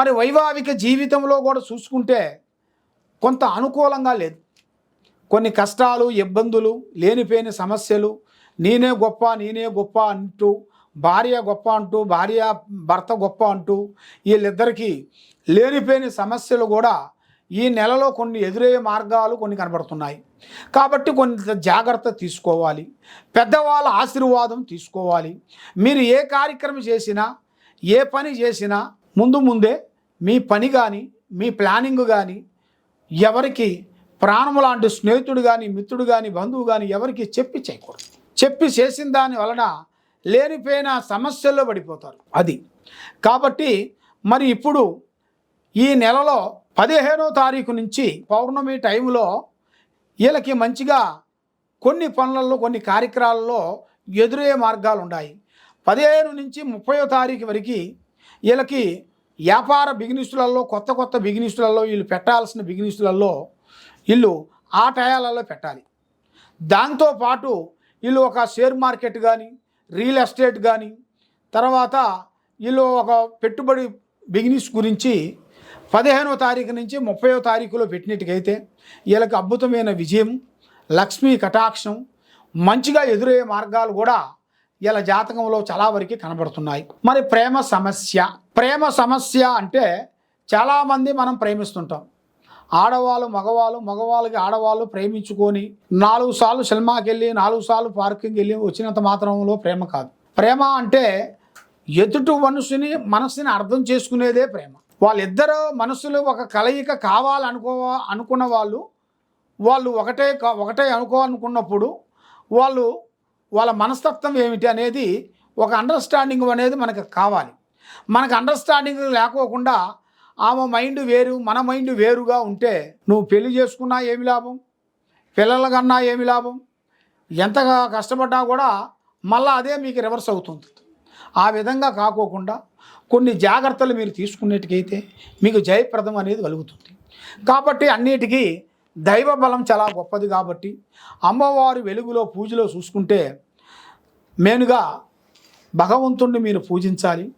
మరి వైవాహిక జీవితంలో కూడా చూసుకుంటే కొంత అనుకూలంగా లేదు. కొన్ని కష్టాలు, ఇబ్బందులు, లేనిపోయిన సమస్యలు, నేనే గొప్ప అంటూ, భార్య గొప్ప అంటూ, భర్త గొప్ప అంటూ, వీళ్ళిద్దరికీ లేనిపోయిన సమస్యలు కూడా ఈ నెలలో కొన్ని ఎదురయ్యే మార్గాలు కొన్ని కనబడుతున్నాయి. కాబట్టి కొంత జాగ్రత్త తీసుకోవాలి, పెద్దవాళ్ళ ఆశీర్వాదం తీసుకోవాలి. మీరు ఏ కార్యక్రమం చేసినా, ఏ పని చేసినా ముందే మీ పని కానీ, మీ ప్లానింగ్ కానీ ఎవరికి ప్రాణం లాంటి స్నేహితుడు కానీ, మిత్రుడు కానీ, బంధువు కానీ ఎవరికి చెప్పి చేయకూడదు. చెప్పి చేసిన దాని వలన లేనిపోయిన సమస్యల్లో పడిపోతారు. అది కాబట్టి మరి ఇప్పుడు ఈ నెలలో 15వ తారీఖు నుంచి పౌర్ణమి టైంలో వీళ్ళకి మంచిగా కొన్ని పనులలో, కొన్ని కార్యక్రమాలలో ఎదురయ్యే మార్గాలు ఉన్నాయి. 15 నుంచి 30వ తారీఖు వరకు వీళ్ళకి వ్యాపార బిజినెస్లలో, కొత్త బిజినెస్లలో వీళ్ళు పెట్టాల్సిన బిజినెస్లలో వీళ్ళు ఆ టయాలలో పెట్టాలి. దాంతోపాటు వీళ్ళు ఒక షేర్ మార్కెట్ కానీ, రియల్ ఎస్టేట్ కానీ, తర్వాత వీళ్ళు ఒక పెట్టుబడి బిజినెస్ గురించి 15వ తారీఖు నుంచి 30వ తారీఖులో పెట్టినట్టుకైతే వీళ్ళకి అద్భుతమైన విజయం, లక్ష్మీ కటాక్షం, మంచిగా ఎదురయ్యే మార్గాలు కూడా వీళ్ళ జాతకంలో చాలా వరకు కనబడుతున్నాయి. మరి ప్రేమ సమస్య అంటే చాలామంది మనం ప్రేమిస్తుంటాం. ఆడవాళ్ళు మగవాళ్ళకి ఆడవాళ్ళు ప్రేమించుకొని 4 సార్లు సినిమాకి వెళ్ళి, 4 సార్లు పార్కింగ్ వెళ్ళి వచ్చినంత మాత్రంలో ప్రేమ కాదు. ప్రేమ అంటే ఎదుటి మనసుని అర్థం చేసుకునేదే ప్రేమ. వాళ్ళిద్దరు మనసులు ఒక కలయిక అనుకున్న వాళ్ళు ఒకటే అనుకోనుకున్నప్పుడు వాళ్ళ మనస్తత్వం ఏమిటి అనేది ఒక అండర్స్టాండింగ్ అనేది మనకు కావాలి. మనకు అండర్స్టాండింగ్ లేకోకుండా ఆమె మైండ్ వేరు, మన మైండ్ వేరుగా ఉంటే నువ్వు పెళ్లి చేసుకున్నా ఏమి లాభం, పిల్లల కన్నా ఏమి లాభం, ఎంతగా కష్టపడ్డా కూడా మళ్ళీ అదే మీకు రివర్స్ అవుతుంది. ఆ విధంగా కాకోకుండా కొన్ని జాగ్రత్తలు మీరు తీసుకునేటికైతే మీకు జయప్రదం అనేది కలుగుతుంది. కాబట్టి అన్నిటికీ దైవ బలం చాలా గొప్పది. కాబట్టి అమ్మవారి వెలుగులో పూజలో చూసుకుంటే మెయిన్గా భగవంతుణ్ణి మీరు పూజించాలి.